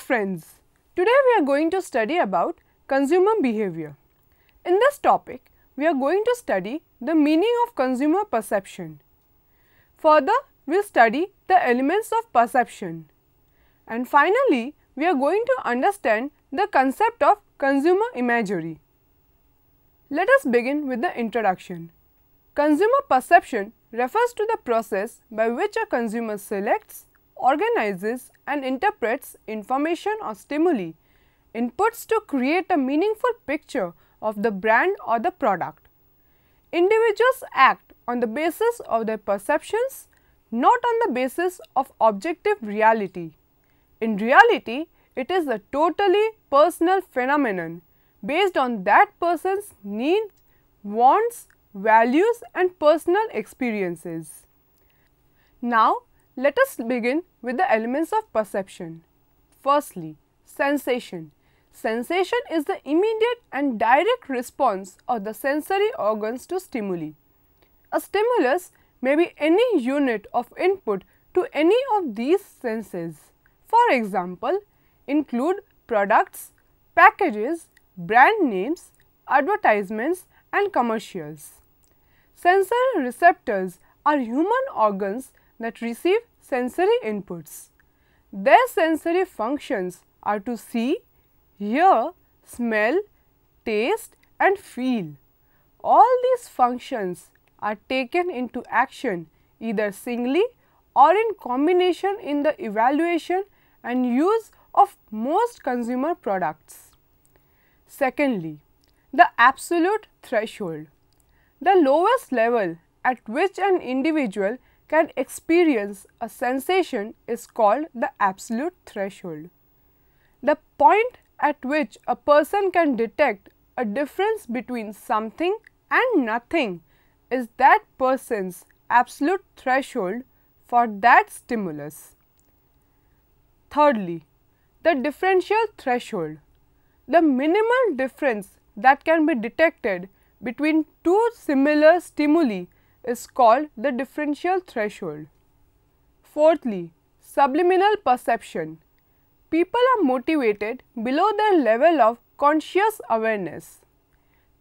friends, today we are going to study about consumer behavior. In this topic, we are going to study the meaning of consumer perception. Further, we will study the elements of perception. And finally, we are going to understand the concept of consumer imagery. Let us begin with the introduction. Consumer perception refers to the process by which a consumer selects, organizes and interprets information or stimuli, inputs to create a meaningful picture of the brand or the product. Individuals act on the basis of their perceptions, not on the basis of objective reality. In reality, it is a totally personal phenomenon based on that person's needs, wants, values and personal experiences. Now, let us begin with the elements of perception. Firstly, sensation. Sensation is the immediate and direct response of the sensory organs to stimuli. A stimulus may be any unit of input to any of these senses. For example, include products, packages, brand names, advertisements and commercials. Sensory receptors are human organs that receive sensory inputs. Their sensory functions are to see, hear, smell, taste and feel. All these functions are taken into action either singly or in combination in the evaluation and use of most consumer products. Secondly, the absolute threshold. The lowest level at which an individual can experience a sensation is called the absolute threshold. The point at which a person can detect a difference between something and nothing is that person's absolute threshold for that stimulus. Thirdly, the differential threshold. The minimal difference that can be detected between two similar stimuli is called the differential threshold. Fourthly, subliminal perception. People are motivated below their level of conscious awareness.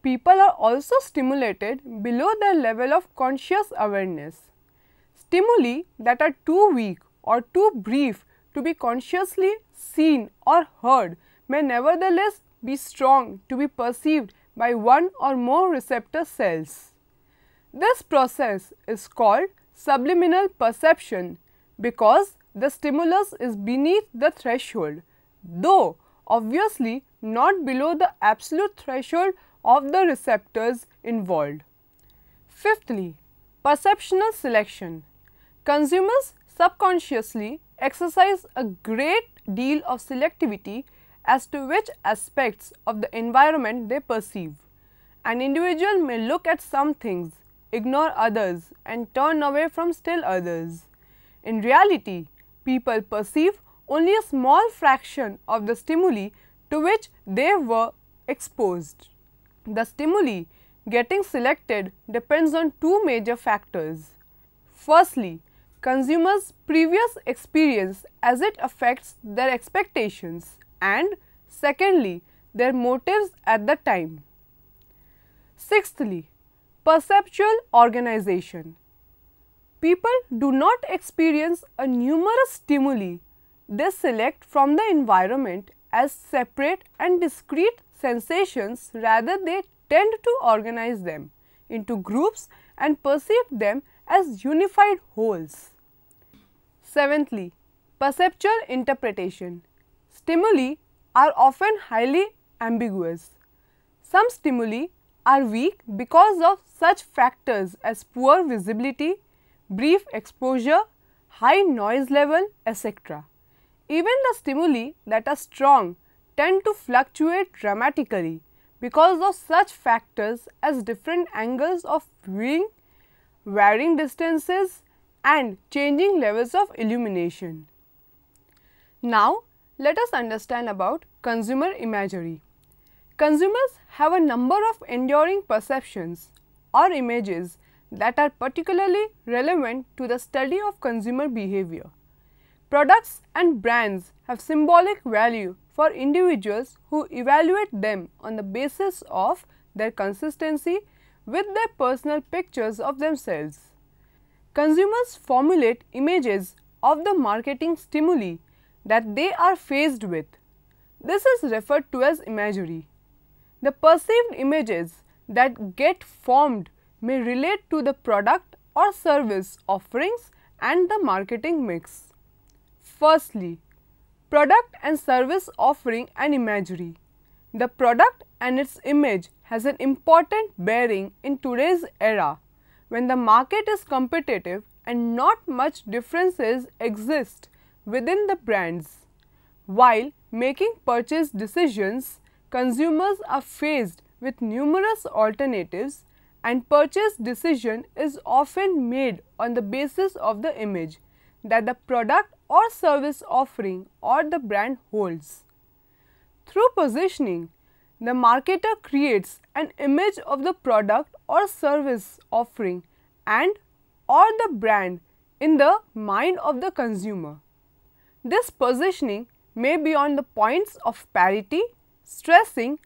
People are also stimulated below their level of conscious awareness. Stimuli that are too weak or too brief to be consciously seen or heard may nevertheless be strong to be perceived by one or more receptor cells. This process is called subliminal perception because the stimulus is beneath the threshold, though obviously not below the absolute threshold of the receptors involved. Fifthly, perceptual selection. Consumers subconsciously exercise a great deal of selectivity as to which aspects of the environment they perceive. An individual may look at some things, ignore others and turn away from still others. In reality, people perceive only a small fraction of the stimuli to which they were exposed. The stimuli getting selected depends on two major factors. Firstly, consumers' previous experience as it affects their expectations, and secondly, their motives at the time. Sixthly, perceptual organization. People do not experience a numerous stimuli. They select from the environment as separate and discrete sensations, rather they tend to organize them into groups and perceive them as unified wholes. Seventhly, perceptual interpretation. Stimuli are often highly ambiguous. Some stimuli are weak because of such factors as poor visibility, brief exposure, high noise level, etc. Even the stimuli that are strong tend to fluctuate dramatically because of such factors as different angles of viewing, varying distances and changing levels of illumination. Now, let us understand about consumer imagery. Consumers have a number of enduring perceptions or images that are particularly relevant to the study of consumer behavior. Products and brands have symbolic value for individuals who evaluate them on the basis of their consistency with their personal pictures of themselves. Consumers formulate images of the marketing stimuli that they are faced with. This is referred to as imagery. The perceived images that get formed may relate to the product or service offerings and the marketing mix. Firstly, product and service offering and imagery. The product and its image has an important bearing in today's era when the market is competitive and not much differences exist within the brands. While making purchase decisions, consumers are faced with numerous alternatives and purchase decision is often made on the basis of the image that the product or service offering or the brand holds. Through positioning, the marketer creates an image of the product or service offering and or the brand in the mind of the consumer. This positioning may be on the points of parity, stressing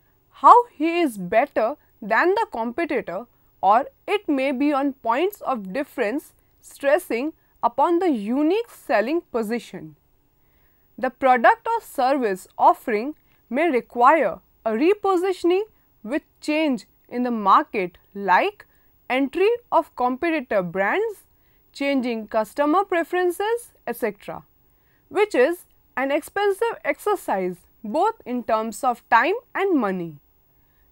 how he is better than the competitor, or it may be on points of difference, stressing upon the unique selling position. The product or service offering may require a repositioning with change in the market like entry of competitor brands, changing customer preferences, etc., which is an expensive exercise both in terms of time and money.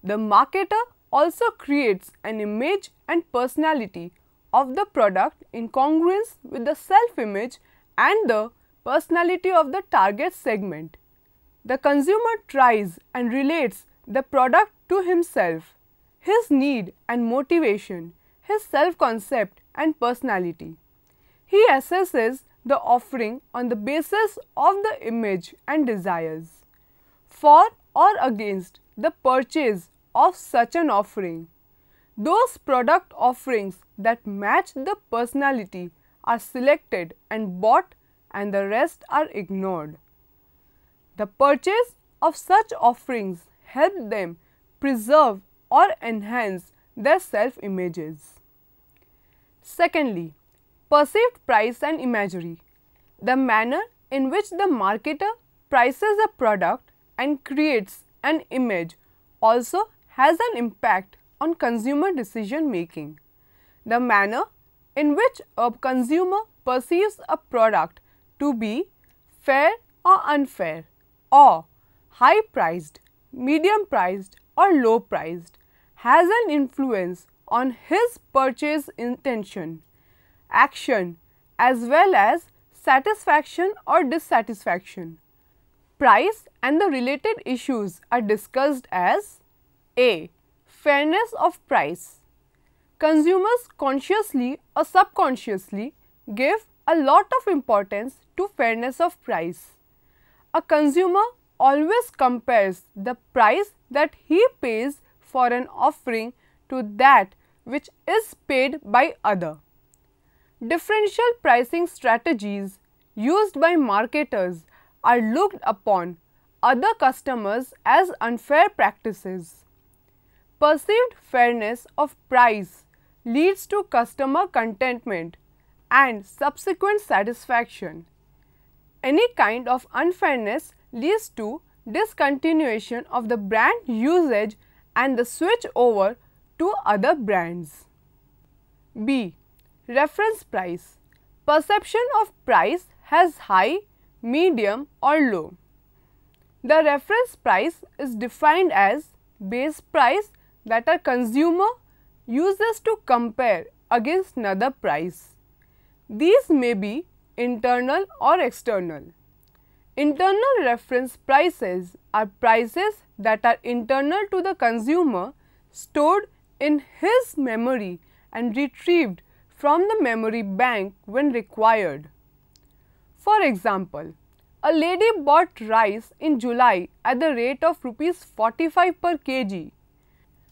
The marketer also creates an image and personality of the product in congruence with the self-image and the personality of the target segment. The consumer tries and relates the product to himself, his need and motivation, his self-concept and personality. He assesses the offering on the basis of the image and desires. For or against the purchase of such an offering, those product offerings that match the personality are selected and bought and the rest are ignored. The purchase of such offerings help them preserve or enhance their self-images. Secondly, perceived price and imagery. The manner in which the marketer prices a product and creates an image also has an impact on consumer decision making. The manner in which a consumer perceives a product to be fair or unfair, or high priced, medium priced or low priced has an influence on his purchase intention, action as well as satisfaction or dissatisfaction. Price and the related issues are discussed as A. Fairness of price. Consumers consciously or subconsciously give a lot of importance to fairness of price. A consumer always compares the price that he pays for an offering to that which is paid by other. Differential pricing strategies used by marketers are looked upon other customers as unfair practices. Perceived fairness of price leads to customer contentment and subsequent satisfaction. Any kind of unfairness leads to discontinuation of the brand usage and the switch over to other brands. B. Reference price. Perception of price has high, medium or low. The reference price is defined as base price that a consumer uses to compare against another price. These may be internal or external. Internal reference prices are prices that are internal to the consumer, stored in his memory and retrieved from the memory bank when required. For example, a lady bought rice in July at the rate of Rs 45 per kg.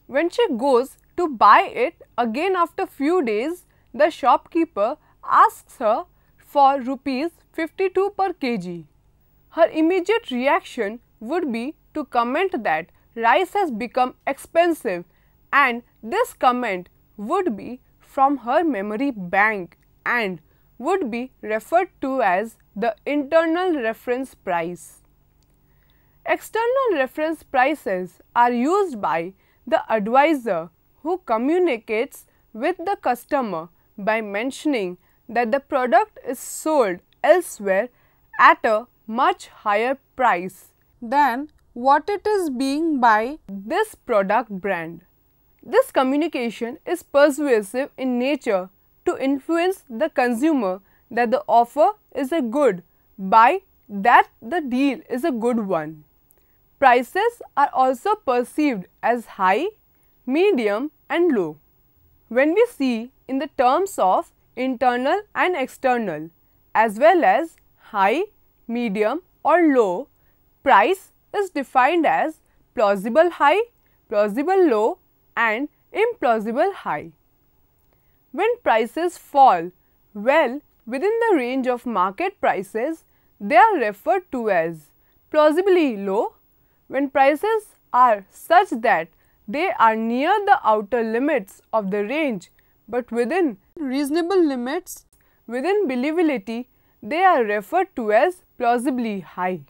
When she goes to buy it again after few days, the shopkeeper asks her for rupees 52 per kg. Her immediate reaction would be to comment that rice has become expensive, and this comment would be from her memory bank and would be referred to as the internal reference price. External reference prices are used by the advisor who communicates with the customer by mentioning that the product is sold elsewhere at a much higher price than what it is being by this product brand. This communication is persuasive in nature to influence the consumer that the offer is a good buy, that the deal is a good one. Prices are also perceived as high, medium and low. When we see in the terms of internal and external as well as high, medium or low, price is defined as plausible high, plausible low and implausible high. When prices fall well within the range of market prices, they are referred to as plausibly low. When prices are such that they are near the outer limits of the range but within reasonable limits within believability, they are referred to as plausibly high.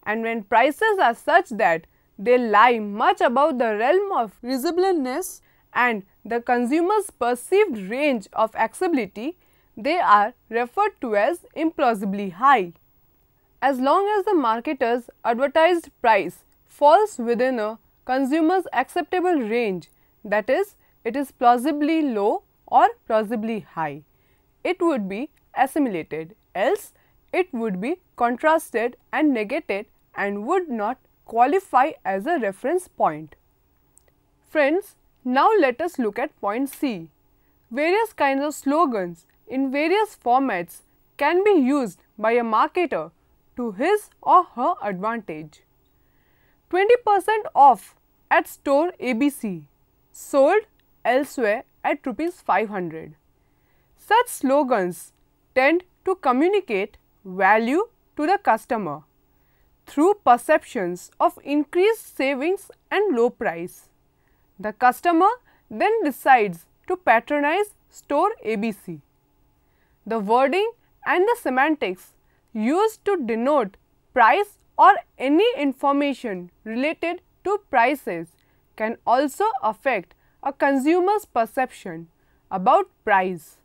And when prices are such that they lie much above the realm of reasonableness and the consumer's perceived range of acceptability, they are referred to as implausibly high. As long as the marketer's advertised price falls within a consumer's acceptable range, that is, it is plausibly low or plausibly high, it would be assimilated, else it would be contrasted and negated and would not qualify as a reference point. Friends, now let us look at point C. Various kinds of slogans in various formats can be used by a marketer to his or her advantage. 20% off at store ABC, sold elsewhere at ₹500. Such slogans tend to communicate value to the customer through perceptions of increased savings and low price. The customer then decides to patronize store ABC. The wording and the semantics used to denote price or any information related to prices can also affect a consumer's perception about price.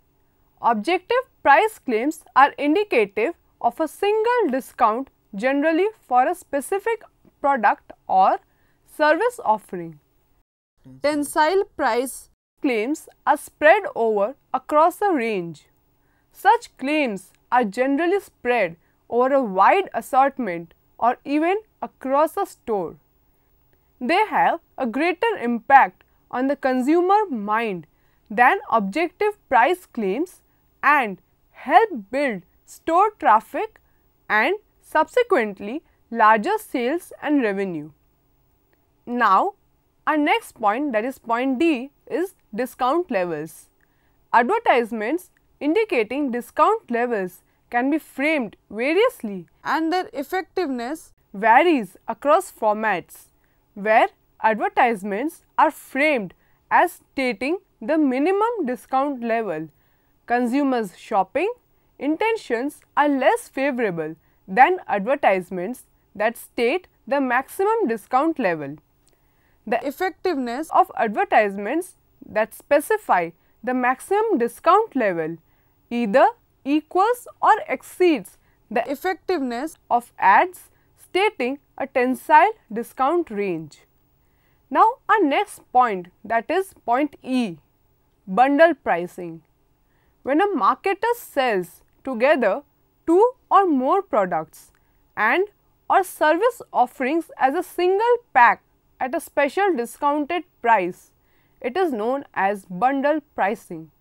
Objective price claims are indicative of a single discount, generally for a specific product or service offering. Tensile price claims are spread over across a range. Such claims are generally spread over a wide assortment or even across a store. They have a greater impact on the consumer mind than objective price claims and help build store traffic and subsequently larger sales and revenue. Now, our next point, that is point D, is discount levels. Advertisements indicating discount levels can be framed variously and their effectiveness varies across formats, where advertisements are framed as stating the minimum discount level. Consumers' shopping intentions are less favorable than advertisements that state the maximum discount level. The effectiveness of advertisements that specify the maximum discount level either equals or exceeds the effectiveness of ads stating a tensile discount range. Now, our next point, that is point E, bundle pricing. When a marketer sells together two or more products and or service offerings as a single pack at a special discounted price, it is known as bundle pricing.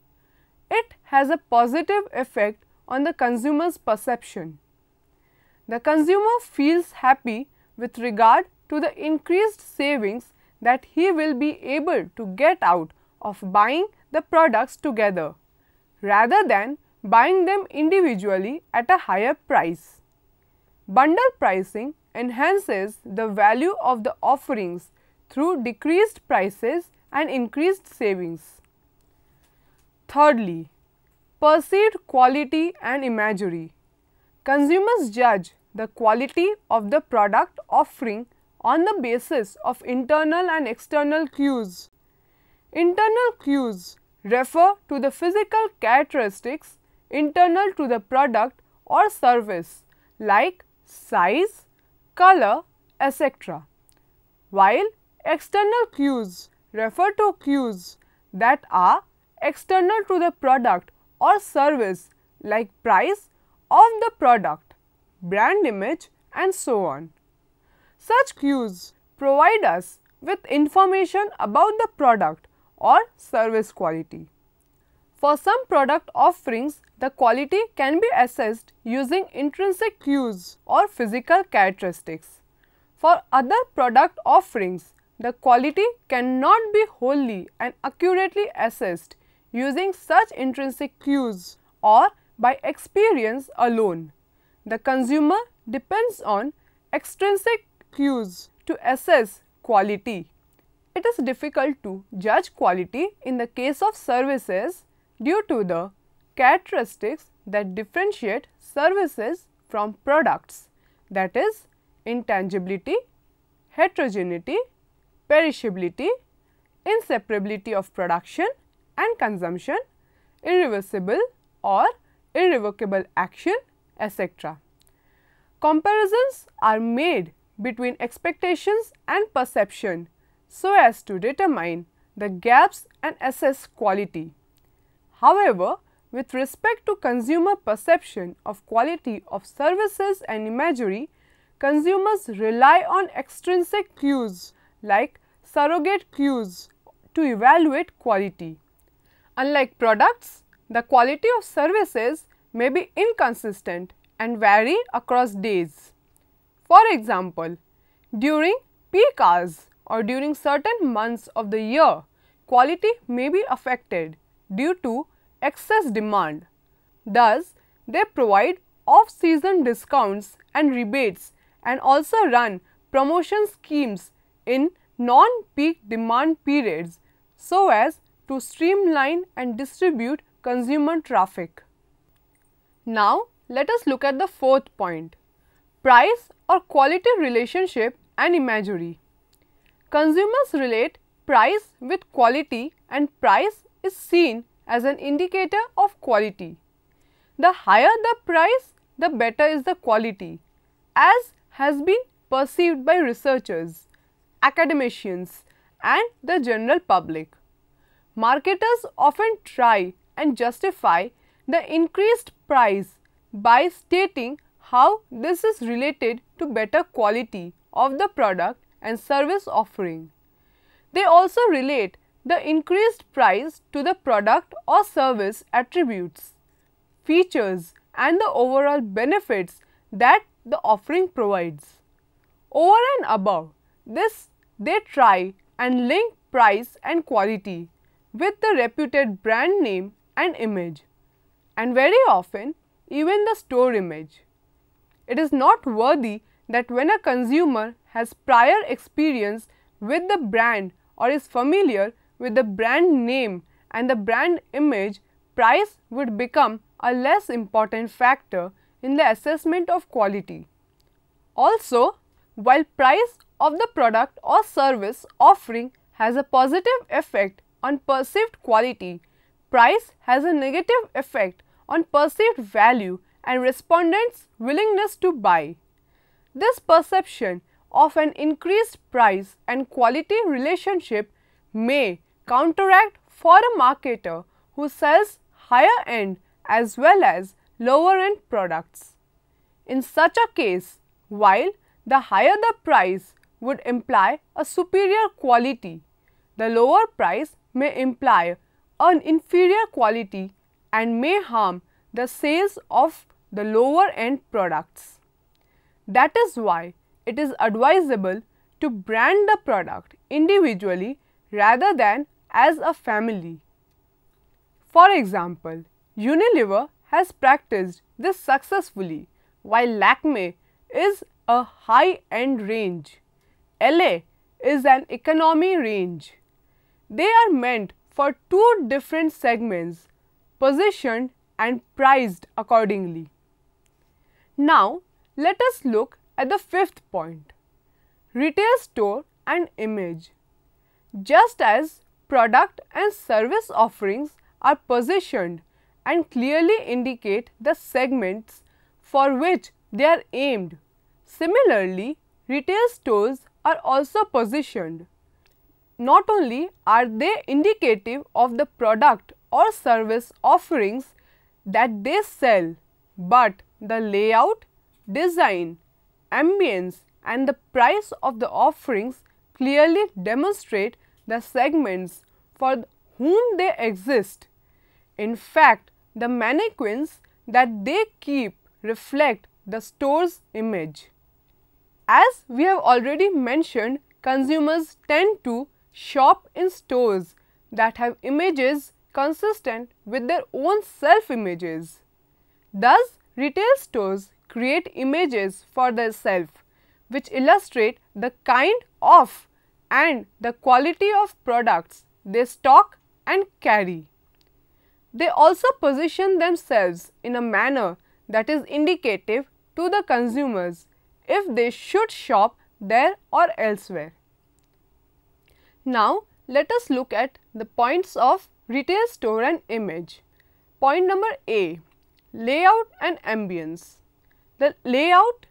It has a positive effect on the consumer's perception. The consumer feels happy with regard to the increased savings that he will be able to get out of buying the products together, rather than buying them individually at a higher price. Bundle pricing enhances the value of the offerings through decreased prices and increased savings. Thirdly, perceived quality and imagery. Consumers judge the quality of the product offering on the basis of internal and external cues. Internal cues refer to the physical characteristics internal to the product or service like size, color, etc. While external cues refer to cues that are external to the product or service like price of the product, brand image and so on. Such cues provide us with information about the product or service quality. For some product offerings, the quality can be assessed using intrinsic cues or physical characteristics. For other product offerings, the quality cannot be wholly and accurately assessed using such intrinsic cues or by experience alone. The consumer depends on extrinsic cues to assess quality. It is difficult to judge quality in the case of services due to the characteristics that differentiate services from products, that is, intangibility, heterogeneity, perishability, inseparability of production and consumption, irreversible or irrevocable action, etc. Comparisons are made between expectations and perception so as to determine the gaps and assess quality. However, with respect to consumer perception of quality of services and imagery, consumers rely on extrinsic cues like surrogate cues to evaluate quality. Unlike products, the quality of services may be inconsistent and vary across days. For example, during peak hours or during certain months of the year, quality may be affected due to excess demand. Thus, they provide off-season discounts and rebates and also run promotion schemes in non-peak demand periods so as to streamline and distribute consumer traffic. Now, let us look at the fourth point, price or quality relationship and imagery. Consumers relate price with quality and price is seen as an indicator of quality. The higher the price, the better is the quality, as has been perceived by researchers, academicians and the general public. Marketers often try and justify the increased price by stating how this is related to better quality of the product and service offering. They also relate the increased price to the product or service attributes, features and the overall benefits that the offering provides. Over and above this, they try and link price and quality with the reputed brand name and image, and very often even the store image. It is noteworthy that when a consumer has prior experience with the brand or is familiar with the brand name and the brand image, price would become a less important factor in the assessment of quality. Also, while price of the product or service offering has a positive effect on perceived quality, price has a negative effect on perceived value and respondents' willingness to buy. This perception of an increased price and quality relationship may counteract for a marketer who sells higher end as well as lower end products. In such a case, while the higher the price would imply a superior quality, the lower price may imply an inferior quality and may harm the sales of the lower end products. That is why it is advisable to brand the product individually rather than as a family. For example, Unilever has practiced this successfully, while Lakme is a high-end range. LA is an economy range. They are meant for two different segments, positioned and priced accordingly. Now, let us look at the fifth point, retail store and image. Just as product and service offerings are positioned and clearly indicate the segments for which they are aimed, similarly, retail stores are also positioned. Not only are they indicative of the product or service offerings that they sell, but the layout, design, ambience and the price of the offerings clearly demonstrate the segments for whom they exist. In fact, the mannequins that they keep reflect the store's image. As we have already mentioned, consumers tend to shop in stores that have images consistent with their own self-images. Thus, retail stores create images for themselves which illustrate the kind of and the quality of products they stock and carry. They also position themselves in a manner that is indicative to the consumers if they should shop there or elsewhere. Now, let us look at the points of retail store and image. Point number A, layout and ambience. The layout,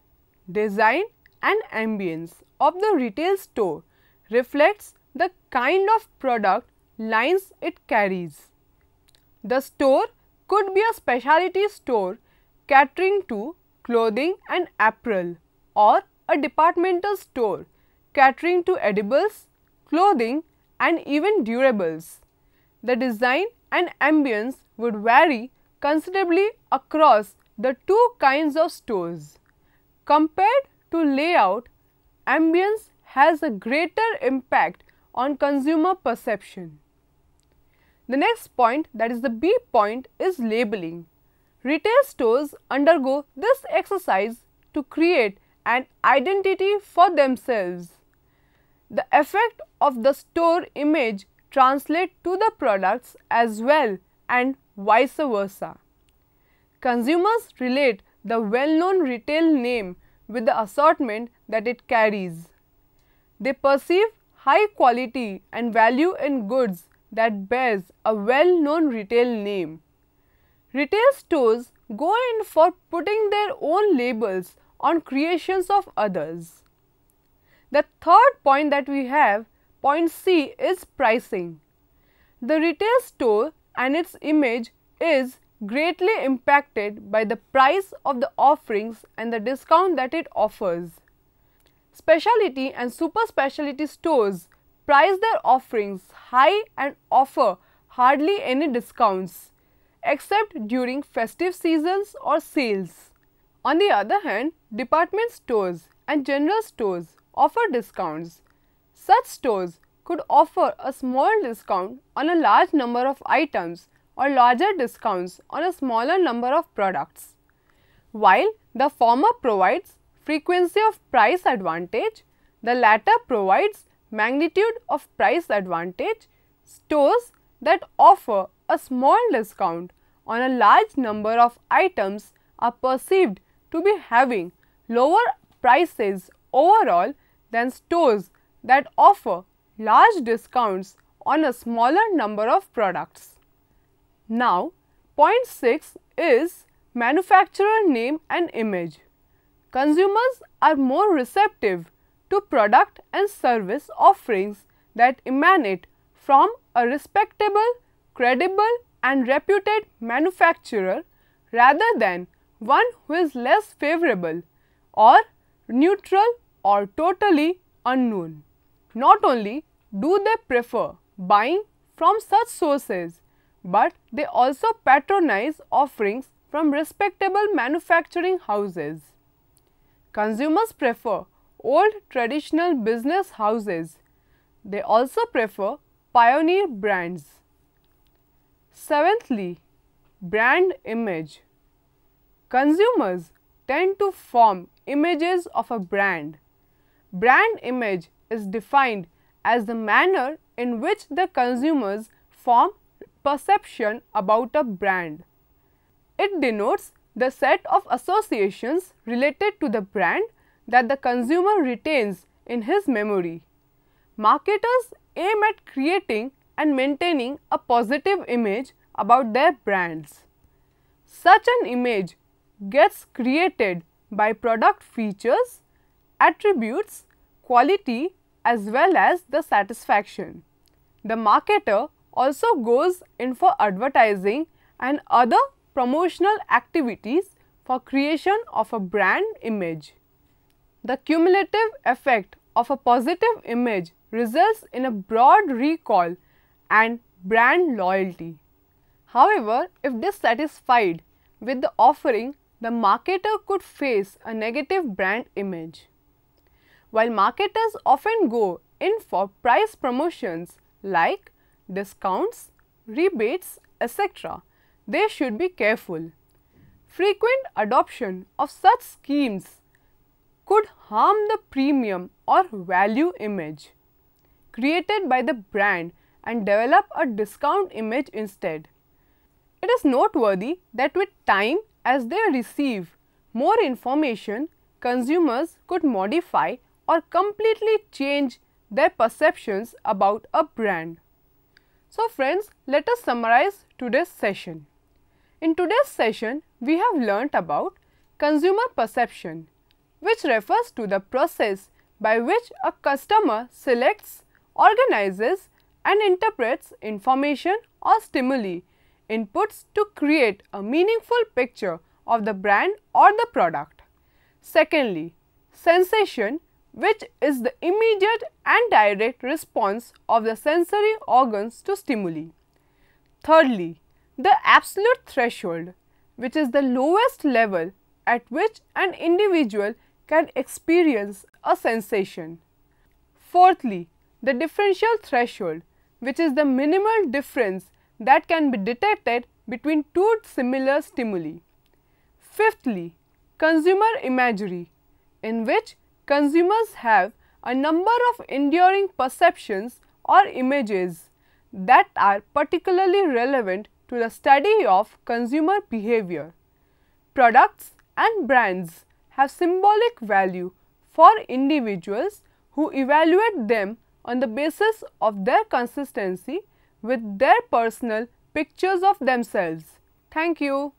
design and ambience of the retail store reflects the kind of product lines it carries. The store could be a specialty store catering to clothing and apparel, or a departmental store catering to edibles, clothing and even durables. The design and ambience would vary considerably across the two kinds of stores. Compared to layout, ambience has a greater impact on consumer perception. The next point, that is the B point, is labeling. Retail stores undergo this exercise to create an identity for themselves. The effect of the store image translates to the products as well and vice versa. Consumers relate the well-known retail name with the assortment that it carries. They perceive high quality and value in goods that bears a well-known retail name. Retail stores go in for putting their own labels on creations of others. The third point that we have, point C, is pricing. The retail store and its image is greatly impacted by the price of the offerings and the discount that it offers. Specialty and super specialty stores price their offerings high and offer hardly any discounts, except during festive seasons or sales. On the other hand, department stores and general stores offer discounts. Such stores could offer a small discount on a large number of items or larger discounts on a smaller number of products. While the former provides frequency of price advantage, the latter provides magnitude of price advantage. Stores that offer a small discount on a large number of items are perceived to be having lower prices overall than stores that offer large discounts on a smaller number of products. Now, point 6 is manufacturer name and image. Consumers are more receptive to product and service offerings that emanate from a respectable, credible and reputed manufacturer rather than one who is less favorable or neutral or totally unknown. Not only do they prefer buying from such sources, but they also patronize offerings from respectable manufacturing houses. Consumers prefer old traditional business houses. They also prefer pioneer brands. Seventhly, brand image. Consumers tend to form images of a brand. Brand image is defined as the manner in which the consumers form perception about a brand. It denotes the set of associations related to the brand that the consumer retains in his memory. Marketers aim at creating and maintaining a positive image about their brands. Such an image gets created by product features, attributes, quality as well as the satisfaction. The marketer also goes in for advertising and other promotional activities for creation of a brand image. The cumulative effect of a positive image results in a broad recall and brand loyalty. However, if dissatisfied with the offering, the marketer could face a negative brand image. While marketers often go in for price promotions like discounts, rebates, etc., they should be careful. Frequent adoption of such schemes could harm the premium or value image created by the brand and develop a discount image instead. It is noteworthy that with time, as they receive more information, consumers could modify or completely change their perceptions about a brand. So friends, let us summarize today's session. In today's session, we have learnt about consumer perception, which refers to the process by which a customer selects, organizes and interprets information or stimuli inputs to create a meaningful picture of the brand or the product. Secondly, sensation, which is the immediate and direct response of the sensory organs to stimuli. Thirdly, the absolute threshold, which is the lowest level at which an individual can experience a sensation. Fourthly, the differential threshold, which is the minimal difference that can be detected between two similar stimuli. Fifthly, consumer imagery, in which consumers have a number of enduring perceptions or images that are particularly relevant to the study of consumer behavior. Products and brands have symbolic value for individuals who evaluate them on the basis of their consistency with their personal pictures of themselves. Thank you.